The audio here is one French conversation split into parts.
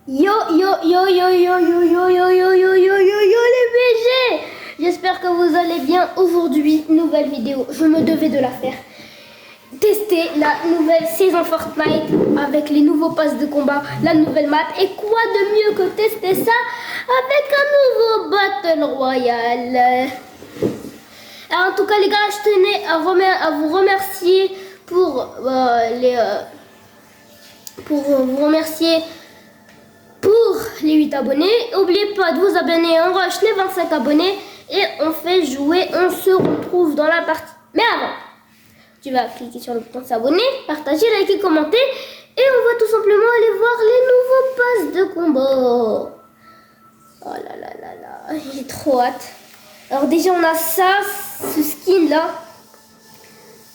Yo yo yo yo yo yo yo yo yo yo yo yo yo les BG. J'espère que vous allez bien. Aujourd'hui, nouvelle vidéo. Je me devais de la faire. Tester la nouvelle saison Fortnite avec les nouveaux passes de combat, la nouvelle map. Et quoi de mieux que tester ça avec un nouveau Battle Royale. Alors, en tout cas les gars, je tenais à vous remercier pour vous remercier pour les 8 abonnés. N'oubliez pas de vous abonner, on rush les 25 abonnés et on fait jouer, on se retrouve dans la partie. Mais avant, tu vas cliquer sur le bouton s'abonner, partager, liker, commenter et on va tout simplement aller voir les nouveaux passes de combat. Oh là là là là, j'ai trop hâte. Alors déjà on a ça, ce skin là,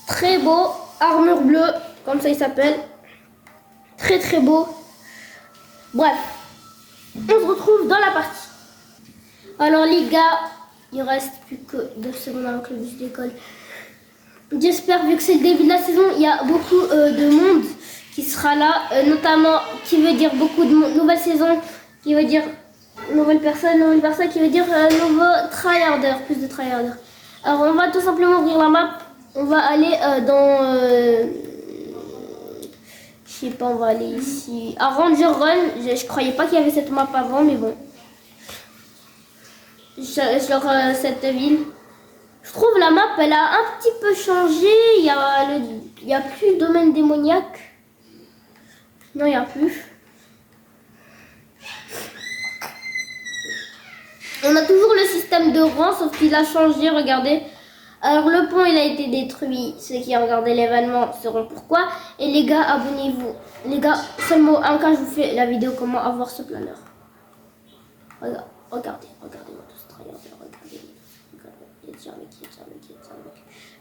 très beau, armure bleue, comme ça il s'appelle, très très beau. Bref, on se retrouve dans la partie. Alors les gars, il reste plus que 2 secondes avant que le bus décolle. J'espère, vu que c'est le début de la saison, il y a beaucoup de monde qui sera là, notamment qui veut dire beaucoup de monde, nouvelle saison, qui veut dire nouvelle personne qui veut dire nouveau tryharder, plus de tryharder. Alors on va tout simplement ouvrir la map, on va aller dans... je sais pas, on va aller ici. À Ranger Run, je croyais pas qu'il y avait cette map avant, mais bon. Sur cette ville. Je trouve la map, elle a un petit peu changé. Il y a plus de domaine démoniaque. Non, il n'y a plus. On a toujours le système de rang, sauf qu'il a changé, regardez. Alors le pont il a été détruit, ceux qui ont regardé l'événement sauront pourquoi. Et les gars, abonnez-vous. Les gars, seulement un cas, je vous fais la vidéo comment avoir ce planeur. Regardez-moi tout ce travail. Regardez. Il y a déjà un mec,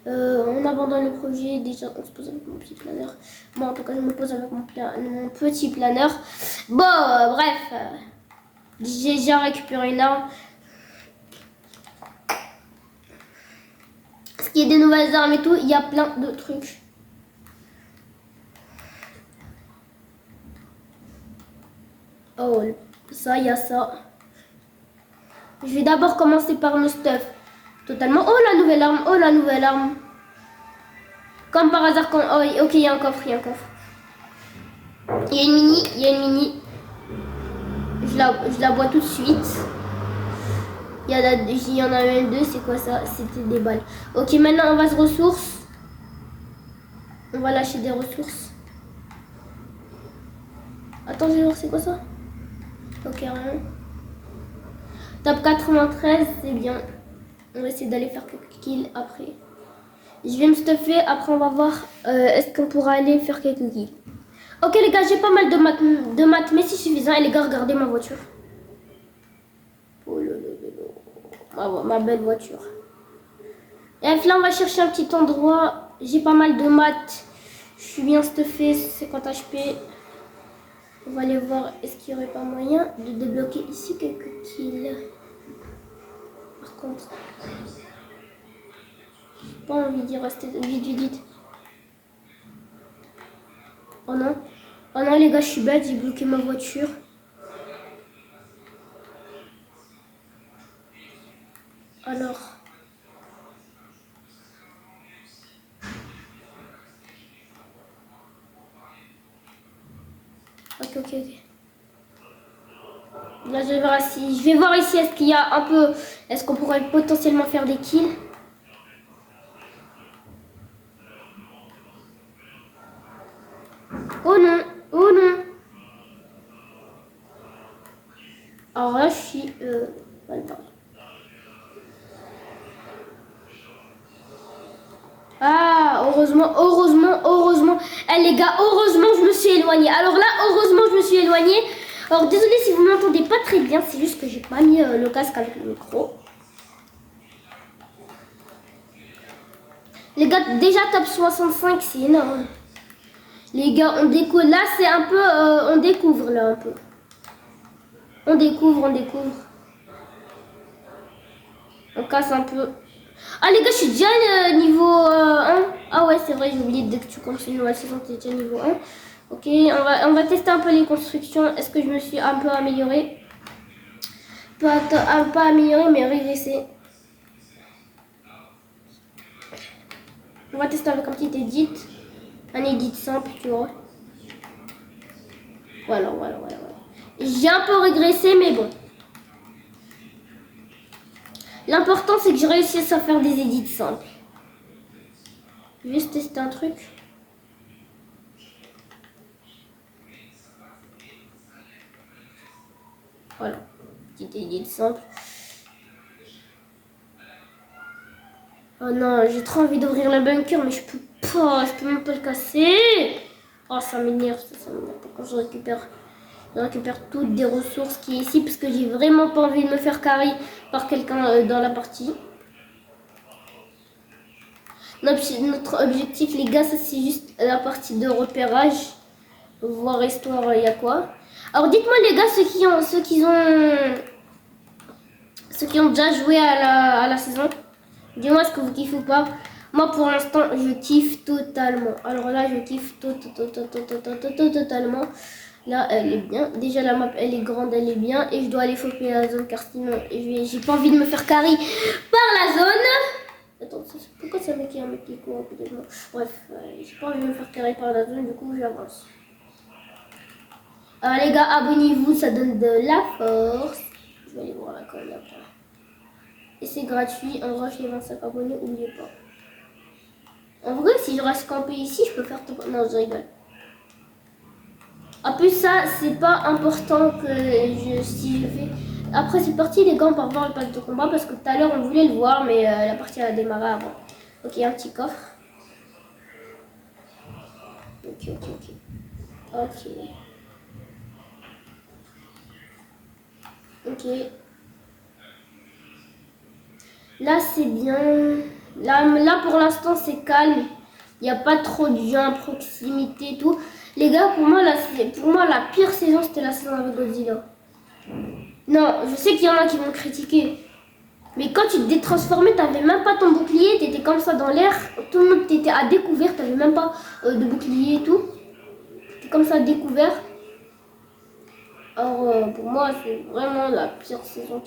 on abandonne le projet, déjà on se pose avec mon petit planeur. Moi en tout cas je me pose avec mon petit planeur. Bon, bref, j'ai déjà récupéré une arme. Il y a des nouvelles armes et tout, il y a plein de trucs. Oh, ça, il y a ça. Je vais d'abord commencer par le stuff. Totalement. Oh, la nouvelle arme. Oh, la nouvelle arme. Comme par hasard, quand... Oh, ok, il y a un coffre, il y a un coffre. Il y a une mini. Je la bois tout de suite. Il y en a même 2, c'est quoi ça? C'était des balles. Ok, maintenant on va se ressource. On va lâcher des ressources. Attends, je vais voir c'est quoi ça? Ok, rien. Top 93, c'est bien. On va essayer d'aller faire quelques kills après. Je vais me stuffer, après on va voir est-ce qu'on pourra aller faire quelques kills. Ok les gars, j'ai pas mal de maths, mais c'est suffisant. Et les gars, regardez ma voiture. Ma belle voiture. Et là on va chercher un petit endroit. J'ai pas mal de maths. Je suis bien stuffé, 50 HP. On va aller voir est-ce qu'il n'y aurait pas moyen de débloquer ici quelques kills. Par contre, j'ai pas envie d'y rester vite. Oh non. Oh non les gars, je suis bête, j'ai bloqué ma voiture. Alors. Ok. Là, je vais voir ici, est-ce qu'il y a un peu... Est-ce qu'on pourrait potentiellement faire des kills? Oh non. Alors là, je suis... Ah, heureusement. Eh les gars, heureusement je me suis éloignée. Alors là, heureusement je me suis éloignée. Alors désolé si vous m'entendez pas très bien, c'est juste que j'ai pas mis le casque avec le micro. Les gars, déjà top 65, c'est énorme. Les gars, on découvre. Là, c'est un peu... on découvre là un peu. On découvre. On casse un peu. Ah les gars, je suis déjà niveau 1. Ah ouais, c'est vrai, j'ai oublié, dès que tu continues la saison, tu es déjà niveau 1. Ok, on va tester un peu les constructions. Est-ce que je me suis un peu améliorée? Pas améliorée, mais régressée. On va tester avec un petit edit. Un edit simple, tu vois. Voilà. J'ai un peu régressé, mais bon. L'important, c'est que je réussisse à faire des edits simples. Je vais juste tester un truc. Voilà. Petit edit simple. Oh non, j'ai trop envie d'ouvrir le bunker, mais je peux pas. Je peux même pas le casser. Oh, ça m'énerve. Ça m'énerve. Quand je récupère toutes des ressources qui est ici, parce que j'ai vraiment pas envie de me faire carry par quelqu'un dans la partie. Notre objectif, les gars, ça c'est juste la partie de repérage. Voir histoire, il y a quoi. Alors dites-moi les gars, ceux qui ont déjà joué à la saison. Dis-moi ce que vous kiffez ou pas. Moi pour l'instant, je kiffe totalement. Alors là, je kiffe totalement. Là, elle est bien. Déjà la map, elle est grande, elle est bien. Et je dois aller choper la zone car sinon, j'ai pas envie de me faire carry par la zone. Attends, pourquoi ça met un mec qui court à côté de moi? Bref, j'ai pas envie de me faire carrer par la zone, du coup j'avance. Alors les gars, abonnez-vous, ça donne de la force. Je vais aller voir la colle après. Et c'est gratuit, on rush les 25 abonnés, n'oubliez pas. En vrai, si je reste campé ici, je peux faire tout. Non, je rigole. En plus, ça, c'est pas important que si je fais. Après, c'est parti, les gars, on part voir le pack de combat parce que tout à l'heure, on voulait le voir, mais la partie a démarré avant. Ok, un petit coffre. Ok. Là, c'est bien. Là pour l'instant, c'est calme. Il n'y a pas trop de gens à proximité et tout. Les gars, pour moi, la pire saison, c'était la saison avec Godzilla. Non, je sais qu'il y en a qui vont critiquer. Mais quand tu te détransformais, t'avais même pas ton bouclier, t'étais comme ça dans l'air. Tout le monde t'était à découvert, t'avais même pas de bouclier et tout. T'étais comme ça à découvert. Alors pour moi, c'est vraiment la pire saison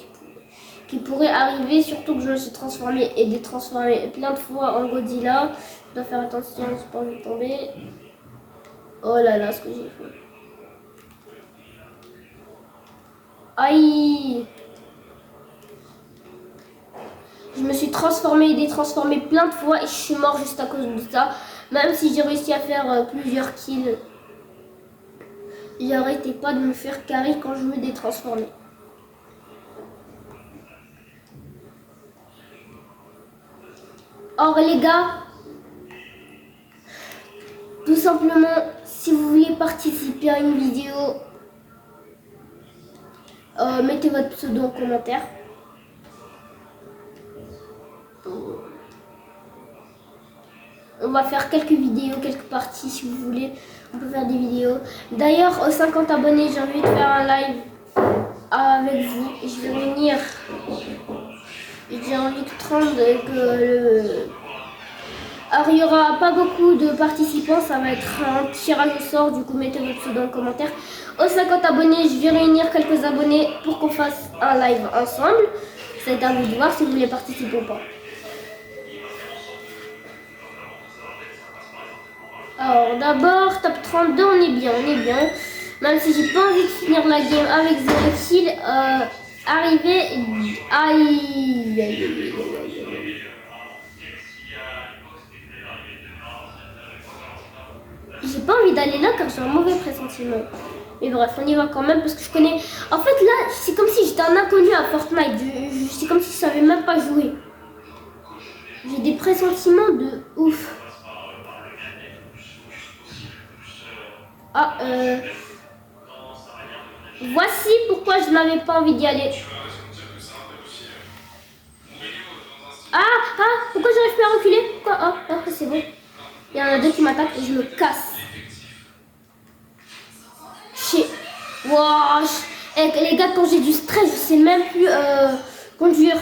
qui pourrait arriver, surtout que je me suis transformée et détransformée plein de fois en Godzilla. Je dois faire attention, j'ai pas envie de tomber. Oh là là, ce que j'ai fait. Aïe! Je me suis transformée et détransformée plein de fois et je suis mort juste à cause de ça. Même si j'ai réussi à faire plusieurs kills, j'arrêtais pas de me faire carry quand je me détransformais. Or les gars, tout simplement, si vous voulez participer à une vidéo, mettez votre pseudo en commentaire. On va faire quelques vidéos, quelques parties si vous voulez. On peut faire des vidéos. D'ailleurs, aux 50 abonnés, j'ai envie de faire un live avec vous. Je vais venir. J'ai envie de prendre que Alors, il n'y aura pas beaucoup de participants. Ça va être un tirage au sort. Du coup, mettez votre pseudo en commentaire. Aux 50 abonnés, je vais réunir quelques abonnés pour qu'on fasse un live ensemble. C'est à vous de voir si vous voulez participer ou pas. Alors d'abord, top 32, on est bien. Même si j'ai pas envie de finir la game avec 0 kill, arriver... Aïe. J'ai pas envie d'aller là car j'ai un mauvais pressentiment. Mais bref, on y va quand même parce que je connais... En fait là, c'est comme si j'étais un inconnu à Fortnite. C'est comme si je savais même pas jouer. J'ai des pressentiments de ouf. Voici pourquoi je n'avais pas envie d'y aller. Pourquoi j'arrive pas à reculer? Pourquoi? C'est bon. Il y en a deux qui m'attaquent et je me casse. Wow. Les gars, quand j'ai du stress, je sais même plus conduire.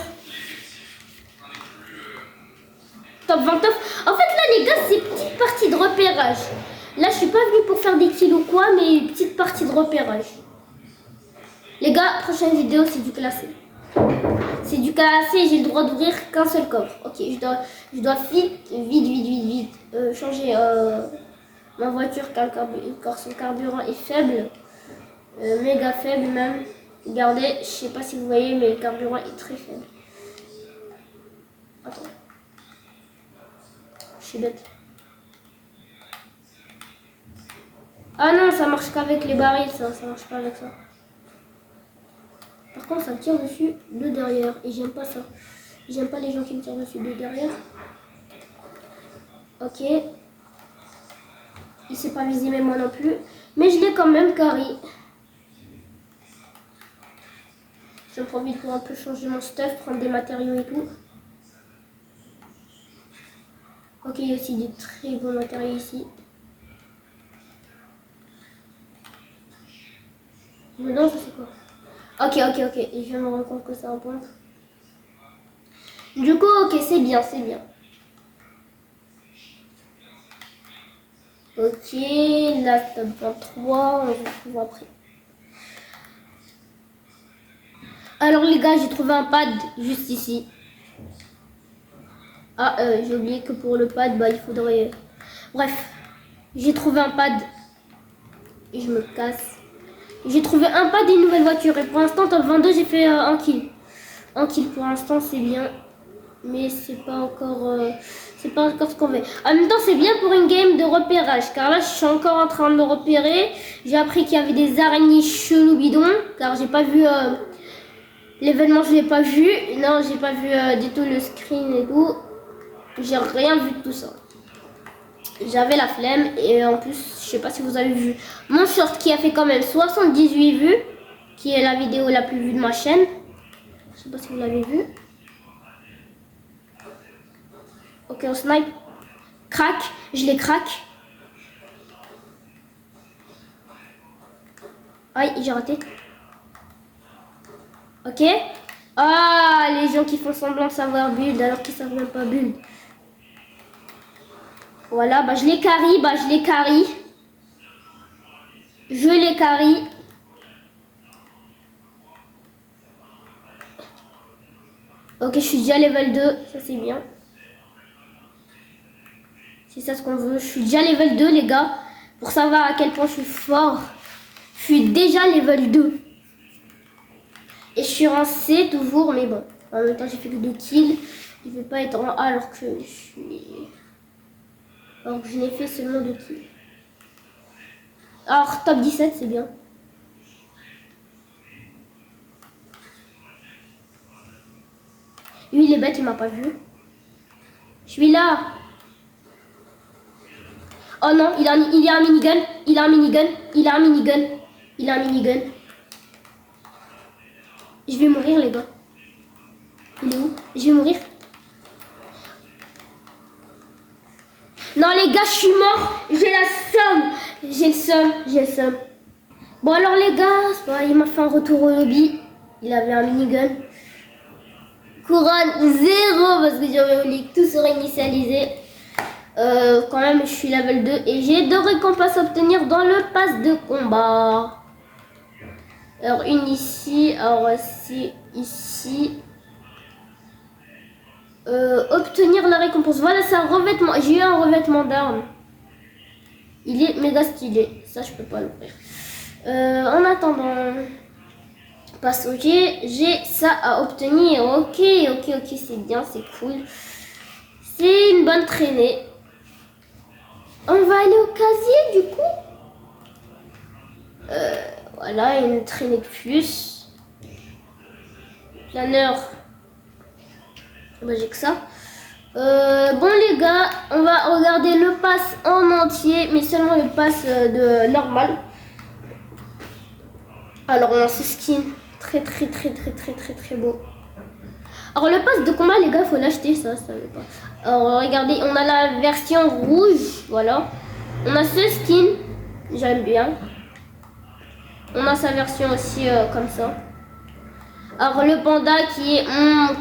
Top 29. En fait, là, les gars, c'est petite partie de repérage. Là, je suis pas venue pour faire des kills ou quoi, mais une petite partie de repérage. Les gars, prochaine vidéo, c'est du classé. C'est du classé, j'ai le droit d'ouvrir qu'un seul coffre. Ok, je dois vite changer ma voiture car son carburant est faible. Méga faible même. Regardez, je sais pas si vous voyez, mais le carburant est très faible. Attends. Je suis bête. Ah non, ça marche qu'avec les barils, ça marche pas avec ça. Par contre, ça me tire dessus de derrière et j'aime pas ça. J'aime pas les gens qui me tirent dessus de derrière. Ok. Il s'est pas visé, mais moi non plus. Mais je l'ai quand même carré. J'en profite pour un peu changer mon stuff, prendre des matériaux et tout. Ok, il y a aussi des très bons matériaux ici. Mais non, ça c'est quoi? Ok. Je viens de me rendre compte que c'est un point. Du coup, ok, c'est bien. Ok, là, top 23, on va voir après. Alors les gars, j'ai trouvé un pad juste ici. Ah, j'ai oublié que pour le pad, bah il faudrait... Bref, j'ai trouvé un pad. Et je me casse. J'ai trouvé un pad et une nouvelle voiture. Et pour l'instant, top 22, j'ai fait un kill. Un kill pour l'instant, c'est bien. Mais c'est pas encore ce qu'on veut. En même temps, c'est bien pour une game de repérage. Car là, je suis encore en train de me repérer. J'ai appris qu'il y avait des araignées chelou bidon. Car j'ai pas vu... L'événement, je l'ai pas vu. Non, j'ai pas vu du tout le screen et tout. J'ai rien vu de tout ça. J'avais la flemme et en plus, je sais pas si vous avez vu mon short qui a fait quand même 78 vues, qui est la vidéo la plus vue de ma chaîne. Je sais pas si vous l'avez vu. Ok, on snipe. Crac, je les craque. Aïe, j'ai raté. Ok. Ah, les gens qui font semblant de savoir build alors qu'ils savent même pas build. Voilà, bah je les carry, Je les carry. Ok, je suis déjà level 2, ça c'est bien. C'est ça ce qu'on veut. Je suis déjà level 2 les gars. Pour savoir à quel point je suis fort. Je suis déjà level 2. Et je suis en C toujours, mais bon. En même temps, j'ai fait que 2 kills. Je ne vais pas être en A alors que je suis... Alors que je n'ai fait seulement 2 kills. Alors, top 17, c'est bien. Lui, il est bête, il m'a pas vu. Je suis là. Oh non, il a un minigun. Il a un minigun. Je vais mourir, les gars. Il est où? Je vais mourir. Non, les gars, je suis mort. J'ai le seum. Bon, alors, les gars, il m'a fait un retour au lobby. Il avait un minigun. Couronne 0 parce que j'avais oublié que tout serait initialisé. Quand même, je suis level 2 et j'ai 2 récompenses à obtenir dans le pass de combat. Alors, une ici. Alors, c'est ici. Obtenir la récompense. Voilà, c'est un revêtement. J'ai eu un revêtement d'armes. Il est méga stylé. Ça, je peux pas l'ouvrir. En attendant, passe au G. J'ai ça à obtenir. Ok, c'est bien, c'est cool. C'est une bonne traînée. On va aller au casier du coup. Voilà, une traînée de plus. Planeur. Bah, j'ai que ça. Bon les gars, on va regarder le pass en entier, mais seulement le pass de normal. Alors on a ce skin très beau. Alors le pass de combat les gars, faut l'acheter ça veut pas. Alors regardez, on a la version rouge, voilà. On a ce skin, j'aime bien. On a sa version aussi comme ça. Alors le panda qui est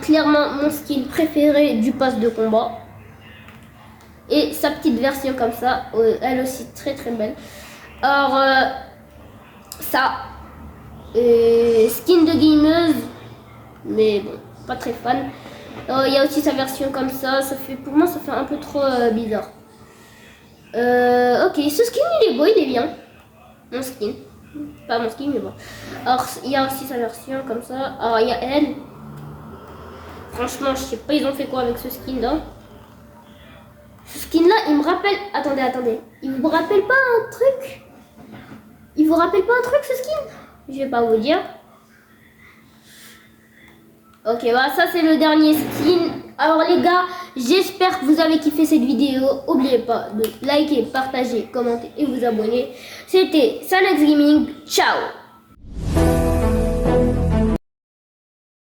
clairement mon skin préféré du pass de combat. Et sa petite version comme ça, elle aussi très très belle. Alors, ça, skin de gameuse, mais bon, pas très fan. Il y a aussi sa version comme ça, pour moi ça fait un peu trop bizarre. Ok, ce skin il est beau, il est bien. Mon skin. Pas mon skin, mais bon. Alors, il y a aussi sa version comme ça. Alors, il y a elle. Franchement, je sais pas, ils ont fait quoi avec ce skin là. Ce skin là, il me rappelle. Attendez. Il vous rappelle pas un truc? Il vous rappelle pas un truc ce skin? Je vais pas vous dire. Ok, voilà, ça c'est le dernier skin. Alors les gars, j'espère que vous avez kiffé cette vidéo. N'oubliez pas de liker, partager, commenter et vous abonner. C'était Sanax Gaming. Ciao.